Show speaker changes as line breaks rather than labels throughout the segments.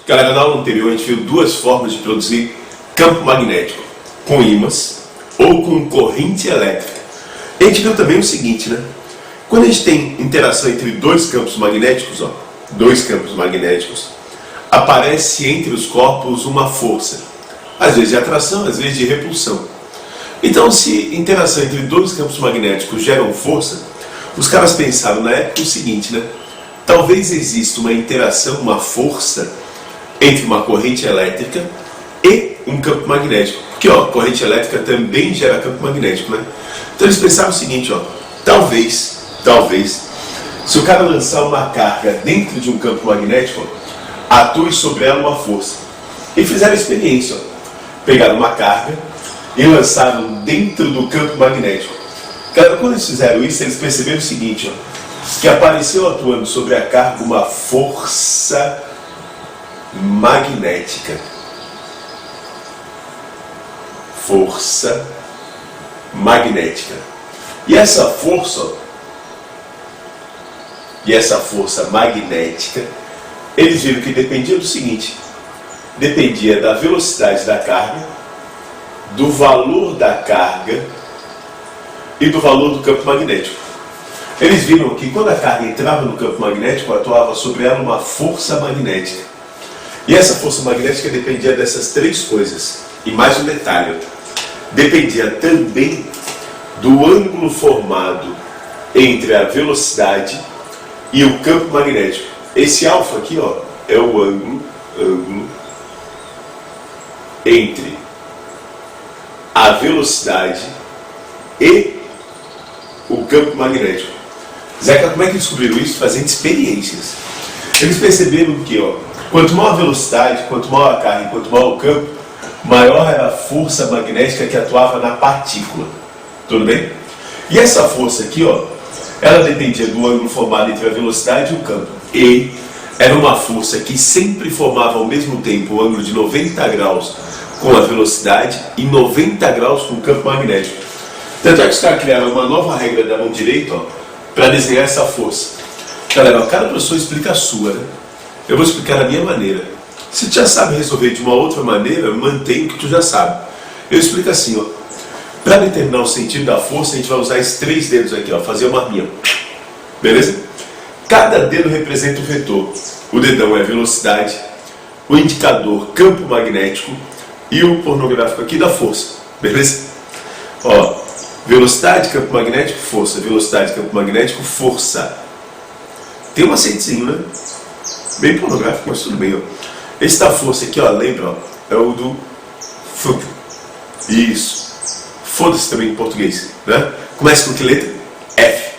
Galera, na aula anterior a gente viu duas formas de produzir campo magnético, com ímãs ou com corrente elétrica. A gente viu também o seguinte, né? Quando a gente tem interação entre dois campos magnéticos, aparece entre os corpos uma força, às vezes de atração, às vezes de repulsão. Então, se interação entre dois campos magnéticos geram força, os caras pensaram na época o seguinte, né? Talvez exista uma interação, uma força entre uma corrente elétrica e um campo magnético. Porque, corrente elétrica também gera campo magnético, né? Então eles pensaram o seguinte, talvez, se o cara lançar uma carga dentro de um campo magnético, atue sobre ela uma força. E fizeram a experiência, pegaram uma carga e lançaram dentro do campo magnético. Cara, quando eles fizeram isso, eles perceberam o seguinte, que apareceu atuando sobre a carga uma força magnética. Força magnética. E essa força magnética, eles viram que dependia do seguinte: dependia da velocidade da carga, do valor da carga e do valor do campo magnético. Eles viram que quando a carga entrava no campo magnético, atuava sobre ela uma força magnética. E essa força magnética dependia dessas três coisas. E mais um detalhe, dependia também do ângulo formado entre a velocidade e o campo magnético. Esse alfa aqui, é o ângulo entre a velocidade e o campo magnético. Zeca, como é que descobriram isso? Fazendo experiências. Eles perceberam que, quanto maior a velocidade, quanto maior a carga, quanto maior o campo, maior era a força magnética que atuava na partícula. Tudo bem? E essa força aqui, ela dependia do ângulo formado entre a velocidade e o campo. E era uma força que sempre formava ao mesmo tempo o ângulo de 90 graus com a velocidade e 90 graus com o campo magnético. Tanto é que os caras criaram uma nova regra da mão direita, para desenhar essa força. Galera, cada professor explica a sua, né? Eu vou explicar da minha maneira. Se tu já sabe resolver de uma outra maneira, mantém o que tu já sabe. Eu explico assim, para determinar o sentido da força, a gente vai usar esses três dedos aqui, fazer uma arminha. Beleza? Cada dedo representa um vetor. O dedão é a velocidade, o indicador campo magnético e o pornográfico aqui da força. Beleza? Velocidade, campo magnético, força. Velocidade, campo magnético, força. Tem um acentezinho, né? Bem pornográfico, mas tudo bem, Esse da força aqui, lembra, é o do fuck. Isso. Foda-se também em português, né? Começa com que letra? F.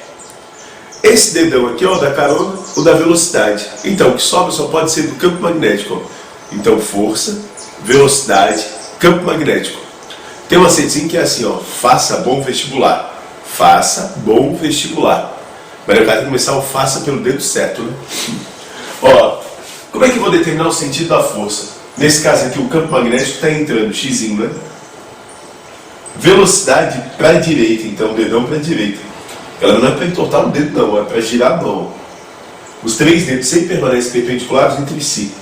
Esse dedão aqui, da carona, o da velocidade. Então, o que sobra só pode ser do campo magnético, Então, força, velocidade, campo magnético. Tem um acentezinho que é assim, faça bom vestibular. Faça bom vestibular. Mas eu quero começar o faça pelo dedo certo, né? Como é que eu vou determinar o sentido da força? Nesse caso aqui, o campo magnético está entrando, xzinho, né? Velocidade para a direita, então, dedão para a direita. Ela não é para entortar o dedo, não, é para girar a mão. Os três dedos sempre permanecem perpendiculares entre si.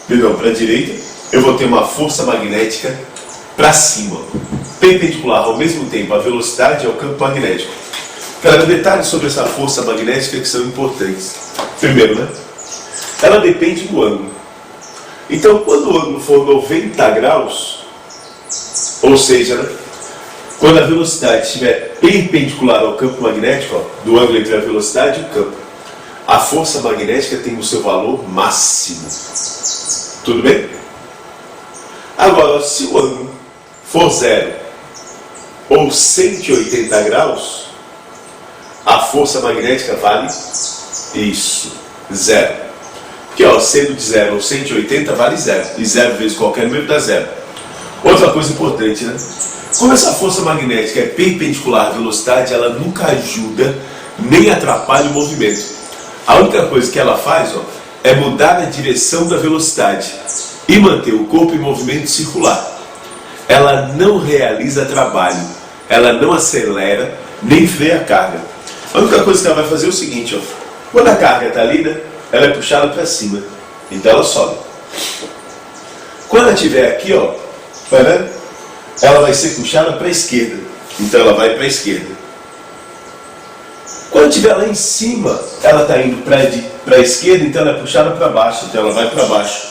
Dedão para a direita, eu vou ter uma força magnética para cima, perpendicular ao mesmo tempo à velocidade e ao campo magnético. Galera, detalhes sobre essa força magnética que são importantes. Primeiro, né? Ela depende do ângulo. Então, quando o ângulo for 90 graus, ou seja, né, quando a velocidade estiver perpendicular ao campo magnético, do ângulo entre a velocidade e o campo, a força magnética tem o seu valor máximo. Tudo bem? Agora, se o ângulo for 0 ou 180 graus, a força magnética vale isso, 0. Porque, sendo de 0 ou 180 vale 0. E 0 vezes qualquer número dá 0. Outra coisa importante, né? Como essa força magnética é perpendicular à velocidade, ela nunca ajuda nem atrapalha o movimento. A única coisa que ela faz, é mudar a direção da velocidade e manter o corpo em movimento circular. Ela não realiza trabalho, ela não acelera nem freia a carga. A única coisa que ela vai fazer é o seguinte, quando a carga está ali, né, ela é puxada para cima, então ela sobe. Quando ela estiver aqui, ó, tá vendo? Ela vai ser puxada para a esquerda. Então ela vai para a esquerda. Quando estiver lá em cima, ela está indo para a esquerda, então ela é puxada para baixo. Então ela vai para baixo.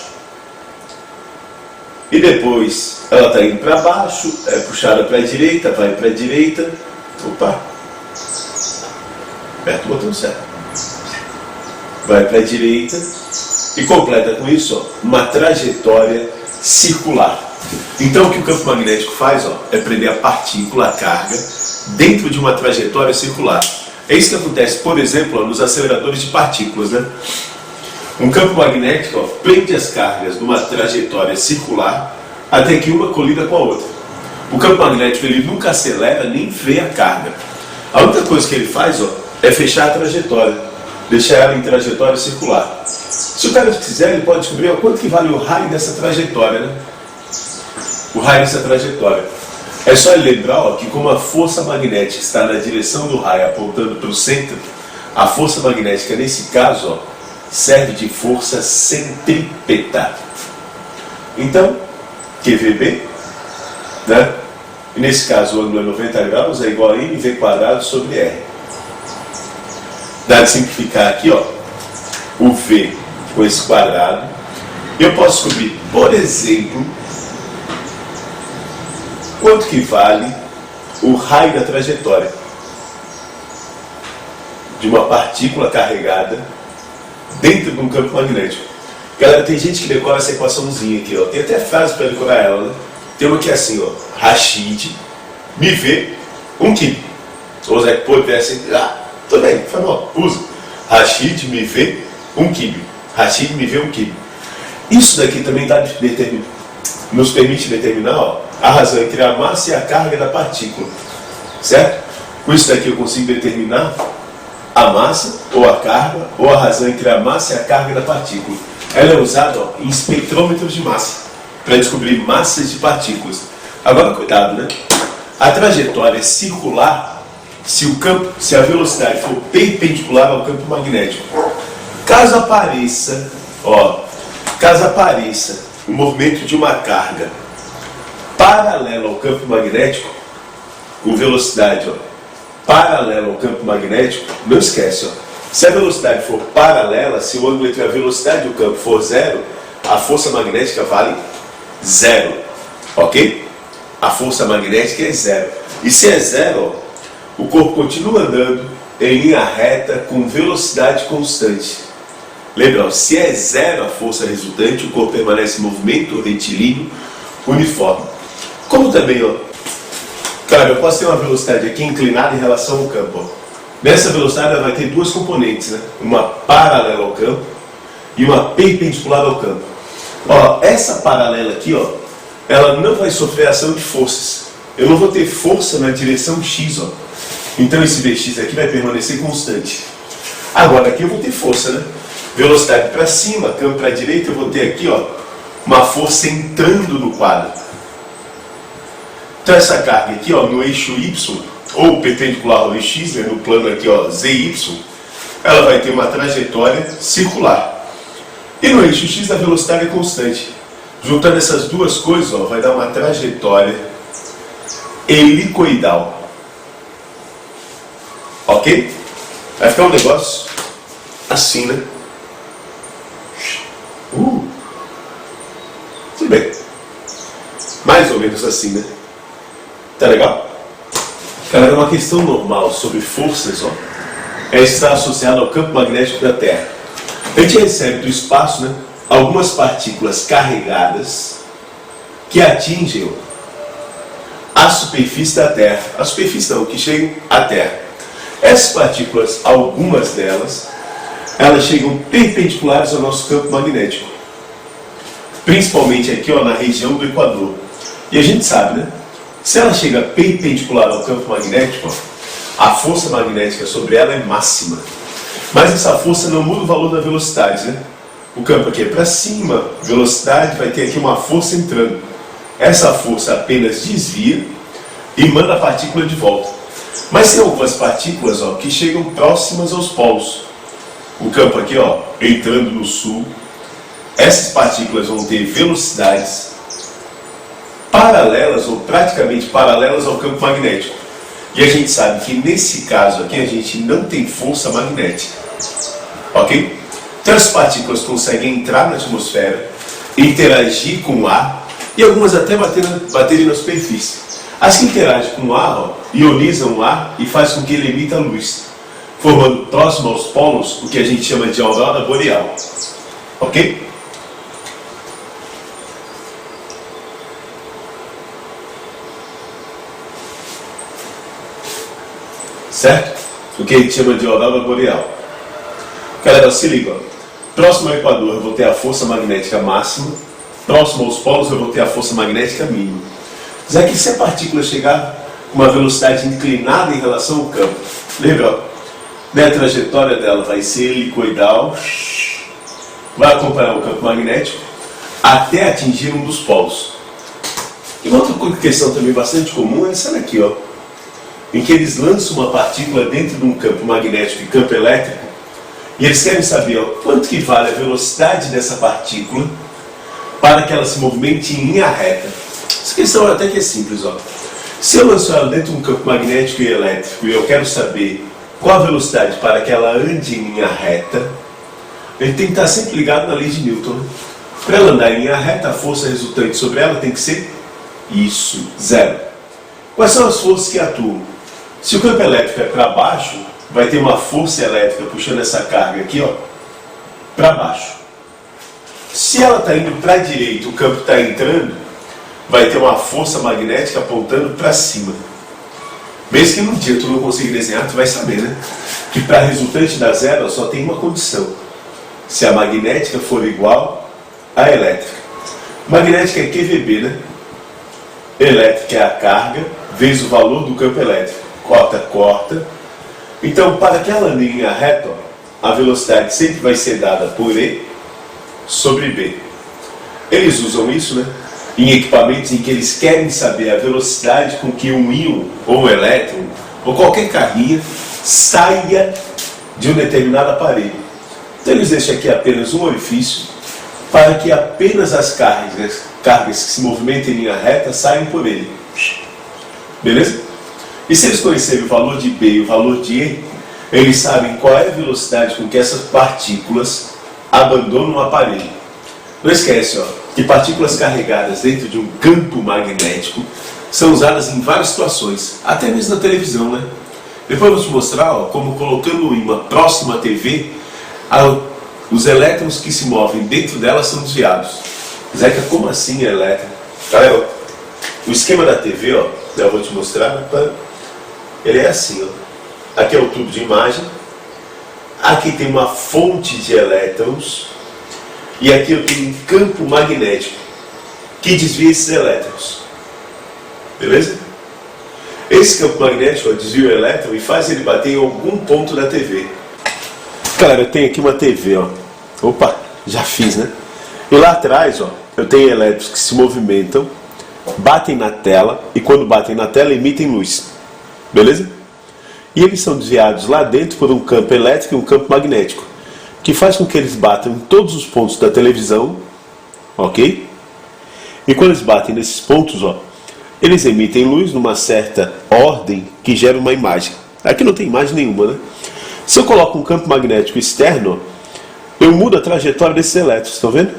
E depois ela está indo para baixo, é puxada para a direita, vai para a direita. Opa! Aperta o botão certo. Vai para a direita e completa com isso, ó, uma trajetória circular. Então o que o campo magnético faz, ó, é prender a partícula, a carga, dentro de uma trajetória circular. É isso que acontece, por exemplo, ó, nos aceleradores de partículas, né? Um campo magnético, ó, prende as cargas numa trajetória circular até que uma colida com a outra. O campo magnético ele nunca acelera nem freia a carga. A única coisa que ele faz, ó, é fechar a trajetória, deixar ela em trajetória circular. Se o cara quiser, ele pode descobrir, ó, quanto que vale o raio dessa trajetória, né? O raio dessa trajetória. É só ele lembrar, ó, que como a força magnética está na direção do raio apontando para o centro, a força magnética nesse caso, ó, serve de força centrípeta. Então, QVB, né? E nesse caso o ângulo é 90 graus, é igual a mv quadrado sobre r. Dá de simplificar aqui, ó, o V com esse quadrado. Eu posso descobrir, por exemplo, quanto que vale o raio da trajetória de uma partícula carregada dentro de um campo magnético. Galera, tem gente que decora essa equaçãozinha aqui, ó. Tem até frase para decorar ela, né? Tem uma que é assim, ó, Rashid me vê 1 kg. Ou seja, pudesse, tudo bem, foi bom, usa. Rashid me vê 1 kg. Rashid me vê 1 kg. Isso daqui também nos permite determinar, ó, a razão entre a massa e a carga da partícula, certo? Com isso daqui eu consigo determinar a massa, ou a carga, ou a razão entre a massa e a carga da partícula. Ela é usada, ó, em espectrômetros de massa, para descobrir massas de partículas. Agora, cuidado, né? A trajetória é circular se a velocidade for perpendicular ao campo magnético. Caso apareça o movimento de uma carga paralela ao campo magnético, com velocidade, ó, paralela ao campo magnético, não esquece, ó, se a velocidade for paralela, se o ângulo entre a velocidade e o campo for zero, a força magnética vale zero, ok? A força magnética é zero. E se é zero, ó, o corpo continua andando em linha reta com velocidade constante. Lembra, ó, se é zero a força resultante, o corpo permanece em movimento retilíneo uniforme. Como também, ó, cara, eu posso ter uma velocidade aqui inclinada em relação ao campo, ó. Nessa velocidade ela vai ter duas componentes, né? Uma paralela ao campo e uma perpendicular ao campo. Ó, essa paralela aqui, ó, ela não vai sofrer ação de forças. Eu não vou ter força na direção x, ó. Então esse Vx aqui vai permanecer constante. Agora aqui eu vou ter força, né? Velocidade para cima, campo para a direita, eu vou ter aqui, ó, uma força entrando no quadro. Então essa carga aqui, ó, no eixo y, ou perpendicular ao x, né, no plano aqui, ó, zy, ela vai ter uma trajetória circular. E no eixo x a velocidade é constante. Juntando essas duas coisas, ó, vai dar uma trajetória helicoidal. Ok? Vai ficar um negócio assim, né? Tudo bem. Mais ou menos assim, né? Tá legal? Galera, uma questão normal sobre forças, ó, é estar associada ao campo magnético da Terra. A gente recebe do espaço, né, algumas partículas carregadas que atingem a superfície da Terra. A superfície não, que chegam à Terra. Essas partículas, algumas delas, elas chegam perpendiculares ao nosso campo magnético. Principalmente aqui, ó, na região do Equador. E a gente sabe, né? Se ela chega perpendicular ao campo magnético, ó, a força magnética sobre ela é máxima. Mas essa força não muda o valor da velocidade, né? O campo aqui é para cima, velocidade, vai ter aqui uma força entrando. Essa força apenas desvia e manda a partícula de volta. Mas tem algumas partículas, ó, que chegam próximas aos polos. O campo aqui, ó, entrando no sul, essas partículas vão ter velocidades paralelas ou praticamente paralelas ao campo magnético. E a gente sabe que nesse caso aqui a gente não tem força magnética. Ok? Então as partículas conseguem entrar na atmosfera, interagir com o ar e algumas até baterem na superfície. As que interagem com o ar, ó, ionizam o ar e faz com que ele emita luz, formando próximo aos polos o que a gente chama de aurora boreal. Ok? Certo? O que a gente chama de aurora boreal. Galera, se liga. Próximo ao Equador eu vou ter a força magnética máxima. Próximo aos polos eu vou ter a força magnética mínima. Já que se a partícula chegar com uma velocidade inclinada em relação ao campo, lembra? A trajetória dela vai ser helicoidal, vai acompanhar o campo magnético até atingir um dos polos. E uma outra questão também bastante comum é essa daqui, ó, em que eles lançam uma partícula dentro de um campo magnético e campo elétrico, e eles querem saber, ó, quanto que vale a velocidade dessa partícula para que ela se movimente em linha reta. Essa questão até que é simples, ó. Se eu lanço ela dentro de um campo magnético e elétrico e eu quero saber qual a velocidade para que ela ande em linha reta, ele tem que estar sempre ligado na lei de Newton, né? Para ela andar em linha reta, a força resultante sobre ela tem que ser isso, zero. Quais são as forças que atuam? Se o campo elétrico é para baixo, vai ter uma força elétrica puxando essa carga aqui, ó, para baixo. Se ela está indo para a direita, o campo está entrando, vai ter uma força magnética apontando para cima. Mesmo que num dia tu não consiga desenhar, tu vai saber, né? Que para a resultante da zero só tem uma condição. Se a magnética for igual à elétrica. Magnética é QVB, né? Elétrica é a carga vezes o valor do campo elétrico. Corta. Então, para aquela linha reta, a velocidade sempre vai ser dada por E sobre B. Eles usam isso, né, em equipamentos em que eles querem saber a velocidade com que um íon, ou um elétron, ou qualquer carrinha saia de um determinado aparelho. Então eles deixam aqui apenas um orifício para que apenas as cargas que se movimentam em linha reta saiam por ele. Beleza? E se eles conhecerem o valor de B e o valor de E, eles sabem qual é a velocidade com que essas partículas abandonam o aparelho. Não esquece, ó, que partículas carregadas dentro de um campo magnético são usadas em várias situações, até mesmo na televisão, né? Depois eu vou te mostrar, ó, como colocando um ímã próximo à TV, os elétrons que se movem dentro dela são desviados. Zeca, como assim é elétron? Galera, o esquema da TV, ó, eu vou te mostrar, ele é assim, ó. Aqui é o tubo de imagem, aqui tem uma fonte de elétrons, e aqui eu tenho um campo magnético que desvia esses elétrons. Beleza? Esse campo magnético, ó, desvia o elétron e faz ele bater em algum ponto da TV. Galera, eu tenho aqui uma TV, ó. Opa, já fiz, né? E lá atrás, ó, eu tenho elétrons que se movimentam, batem na tela, e quando batem na tela emitem luz. Beleza? E eles são desviados lá dentro por um campo elétrico e um campo magnético, que faz com que eles batam em todos os pontos da televisão, ok? E quando eles batem nesses pontos, ó, eles emitem luz numa certa ordem que gera uma imagem. Aqui não tem imagem nenhuma, né? Se eu coloco um campo magnético externo, eu mudo a trajetória desses elétrons, estão vendo?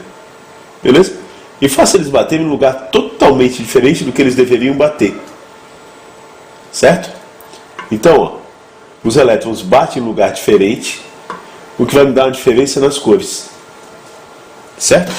Beleza? E faço eles baterem em um lugar totalmente diferente do que eles deveriam bater. Certo? Então, ó, os elétrons batem em um lugar diferente, o que vai me dar uma diferença nas cores. Certo?